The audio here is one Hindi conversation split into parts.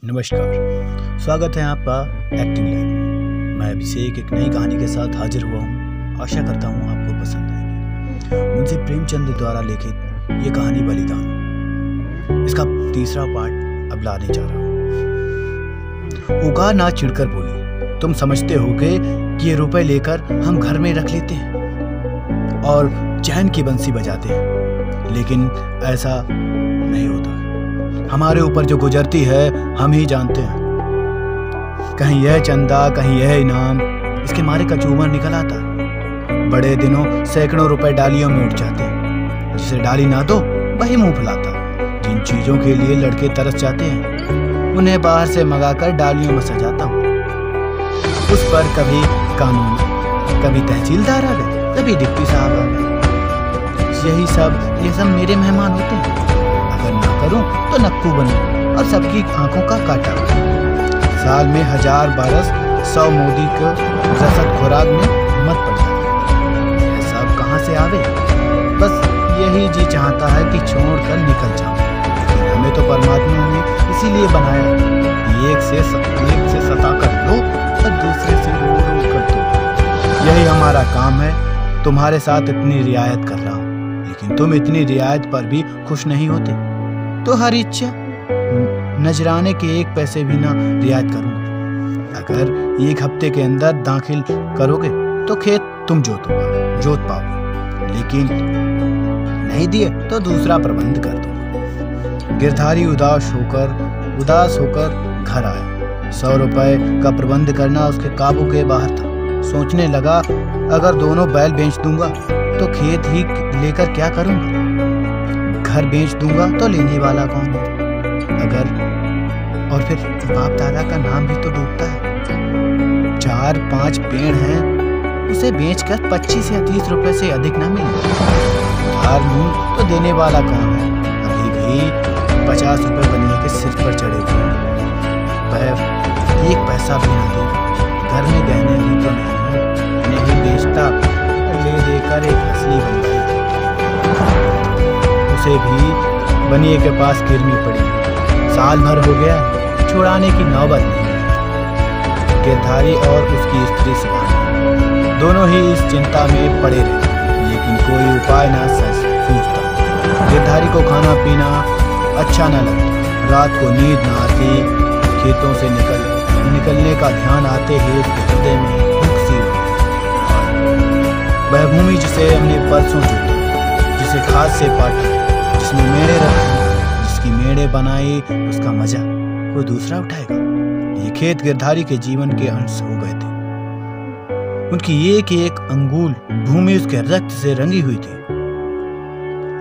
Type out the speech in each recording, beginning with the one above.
नमस्कार, स्वागत है आपका एक्टिंग लैब में। मैं अभिषेक एक नई कहानी के साथ हाजिर हुआ हूँ। आशा करता हूँ आपको पसंद आएगी। मुंशी प्रेमचंद द्वारा लिखित ये कहानी बलिदान, इसका तीसरा पार्ट अब लाने जा रहा हूँ। उकार ना चिढ़कर बोली, तुम समझते होगे कि ये रुपए लेकर हम घर में रख लेते हैं और चैन की बंसी बजाते हैं, लेकिन ऐसा नहीं होता। हमारे ऊपर जो गुजरती है हम ही जानते हैं। कहीं यह चंदा, कहीं यह इनाम, इसके मारे कचूमर निकल आता है। बड़े दिनों सैकड़ों रुपए डालियों में उठ जाते हैं। जिसे डाली ना दो वही मुंह फुलाता। जिन चीजों के लिए लड़के तरस जाते हैं उन्हें बाहर से मंगाकर डालियों में सजाता हूँ। उस पर कभी कानून, कभी तहसीलदार आ गए, कभी डिप्टी साहब आ गए। ये सब मेरे मेहमान होते हैं। अगर ना करूं तो नक्कू बनूं और सबकी आंखों का काटा। साल में 1000 बरस 100 मोदी को रसद खुराक में मत पड़ जाए। यह सब कहाँ से आवे? बस यही जी चाहता है कि छोड़कर निकल जाऊं। हमें तो परमात्मा ने इसीलिए बनाया, एक से सता कर लो और दूसरे से रो रो कर दो। यही हमारा काम है। तुम्हारे साथ इतनी रियायत कर रहा हूँ, लेकिन तुम इतनी रियायत पर भी खुश नहीं होते। तो हर इच्छा नजराने के 1 पैसे भी ना रियायत करूंगा। अगर 1 हफ्ते के अंदर दाखिल करोगे तो खेत तुम जोत पाओगे, लेकिन नहीं दिए तो दूसरा प्रबंध कर दूंगा। गिरधारी उदास होकर घर आया। 100 रुपए का प्रबंध करना उसके काबू के बाहर था। सोचने लगा, अगर दोनों बैल बेच दूंगा तो खेत ही लेकर क्या करूंगा? घर बेच दूंगा तो लेने वाला कौन है? और फिर बाप दादा का नाम भी तो डूबता है। 4-5 पेड़ हैं, उसे बेचकर 25 या 30 रुपए से अधिक ना मिले। उधार लूं तो देने वाला कौन है? अभी भी 50 रुपए बनिए के सिर पर चढ़े हुए। वह 1 पैसा भी ना दे। घर में गहने ही तो नहीं बेचता, ले देकर एक असली बन गई। उसे भी बनिए के पास गिरनी पड़ी। साल भर हो गया, छुड़ाने की नौबत नहीं। गिरधारी और उसकी स्त्री सुहानी दोनों ही इस चिंता में पड़े रहे, लेकिन कोई उपाय न सूझता। गिरधारी को खाना पीना अच्छा न लगता। रात को नींद न आती। खेतों से निकलने का ध्यान आते ही उसके हृदय में भूख सी हुई। वह भूमि जिसे हमने परसों जोती, जिसे खाद से पाटा, जिसमें मेड़े रखे, जिसकी मेड़े बनाई, उसका मजा कोई दूसरा उठाएगा? ये खेत गिरधारी के जीवन के अंश हो गए थे। उनकी एक अंगुल भूमि उसके रक्त से रंगी हुई थी।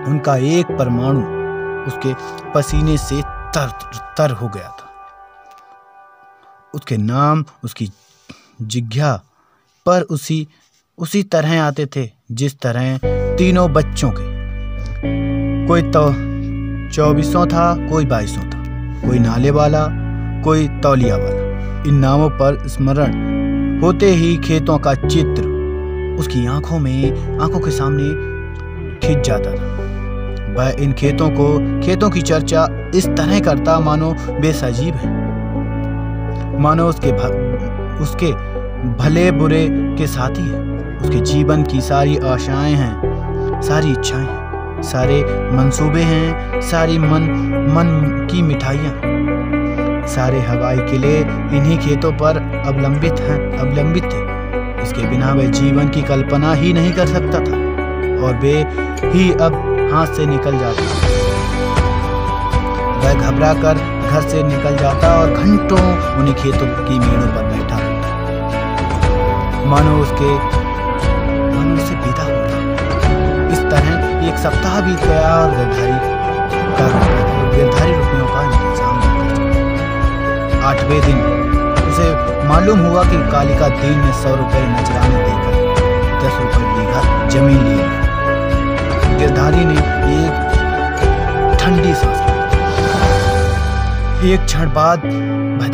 उनका एक परमाणु उसके पसीने से तर हो गया था। उसके नाम उसकी जिघ्या पर उसी तरह आते थे जिस तरह तीनों बच्चों के। कोई तो 2400 था, कोई 2200 था, कोई नाले वाला, कोई तौलिया वाला। इन नामों पर स्मरण होते ही खेतों का चित्र उसकी आंखों के सामने खिंच जाता था। वह इन खेतों की चर्चा इस तरह करता मानो बेसजीब है, मानो उसके भले बुरे के साथी है। उसके जीवन की सारी आशाएं हैं, सारी इच्छाएं हैं, सारे मंसूबे हैं, सारी मन की मिठाइयां, सारे हवाई किले इन्हीं खेतों पर अवलंबित थे। इसके बिना वह जीवन की कल्पना ही नहीं कर सकता था, और वे ही अब हाथ से निकल जाते। वह घबरा कर घर से निकल जाता और घंटों उन्हीं खेतों की मेड़ों पर बैठा रहता, मानो उसे विदा हो रहा। इस तरह 1 सप्ताह बीत गया और गिरधारी रुपयों का इंतजाम कर चुका। 8वें दिन उसे मालूम हुआ कि कालिका दीन ने 100 रुपए नजराने देकर 10 रुपए बीघा जमीन ली। गिरधारी ने एक ठंडी सांस ली। एक क्षण बाद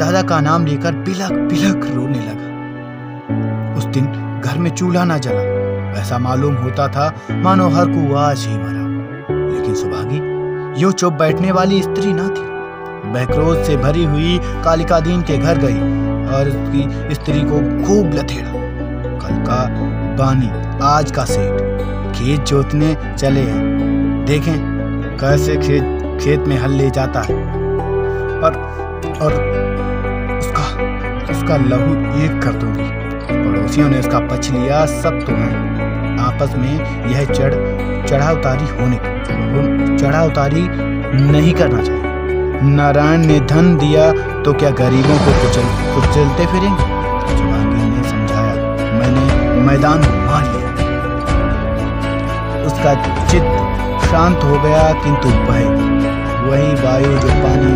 दादा का नाम लेकर बिलख बिलख रोने लगा। उस दिन घर में चूल्हा ना जला। ऐसा मालूम होता था मानो हर को आज ही मरा। लेकिन सुभागी यूं चुप बैठने वाली स्त्री ना थी। वह क्रोध से भरी हुई कालिकादीन के घर गई और उसकी स्त्री को खूब लथेड़ा। कल का बानी आज का सेठ खेत जोतने चले हैं, देखें कैसे खेत में हल ले जाता है और उसका लहू एक कर दूंगी। पड़ोसियों ने उसका पक्ष लिया, सब तो हैं आपस में यह चढ़ा उतारी नहीं करना चाहिए। नारायण ने धन दिया तो क्या गरीबों को कुचलते फिरेंगे? जवांगीर ने समझाया, मैंने मैदान मार लिया। उसका चित्त शांत हो गया, किंतु वही वायु जो पानी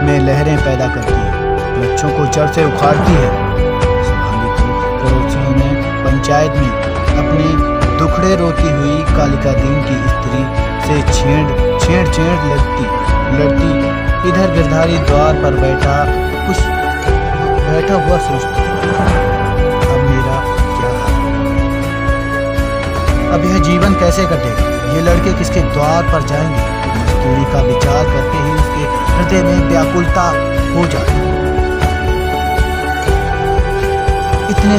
में लहरें पैदा करती है, वृक्षों को जड़ से उखाड़ती है। पड़ोसियों ने पंचायत में अपने दुखड़े रोती हुई कालिकादीन की स्त्री से छेड़ लड़ती इधर गिरधारी द्वार पर बैठा हुआ सोचता, अब मेरा क्या हाल? अब यह जीवन कैसे कटेगा? ये लड़के किसके द्वार पर जाएंगे? मजदूरी का विचार करते ही उसके हृदय में व्याकुलता हो जाती। इतने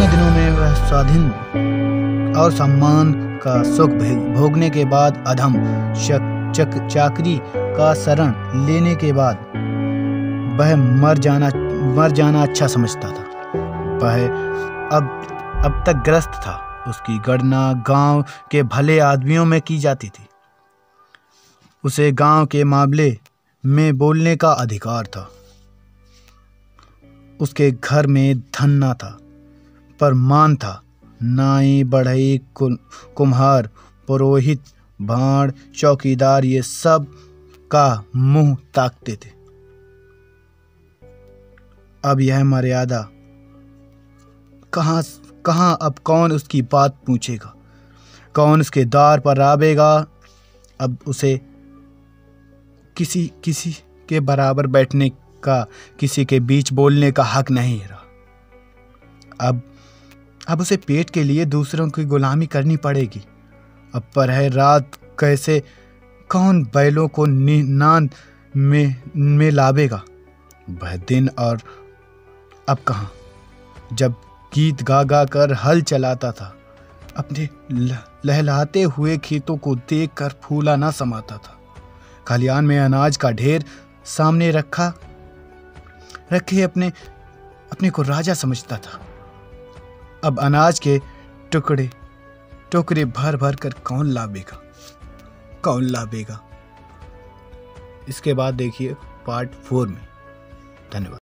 दिनों में वह स्वाधीन और सम्मान का सुख भोगने के बाद, अधम चाकरी का शरण लेने के बाद वह मर जाना अच्छा समझता था। वह अब तक ग्रस्त था। उसकी गणना गांव के भले आदमियों में की जाती थी। उसे गांव के मामले में बोलने का अधिकार था। उसके घर में धन ना था, पर मान था। नाई, बढ़ई, कुम्हार, पुरोहित, भाड़, चौकीदार, ये सब का मुंह ताकते थे। अब यह मर्यादा कहाँ अब कौन उसकी बात पूछेगा? कौन उसके द्वार पर आवेगा? अब उसे किसी के बराबर बैठने का, किसी के बीच बोलने का हक नहीं रहा। अब उसे पेट के लिए दूसरों की गुलामी करनी पड़ेगी। अब पर है रात कैसे कौन बैलों को नान में लावेगा? वह दिन और अब कहाँ, जब गीत गा कर हल चलाता था, अपने लहलाते हुए खेतों को देखकर फूला ना समाता था। खलियान में अनाज का ढेर सामने रखे अपने को राजा समझता था। अब अनाज के टोकरे भर कर कौन लावेगा? इसके बाद देखिए पार्ट 4 में। धन्यवाद।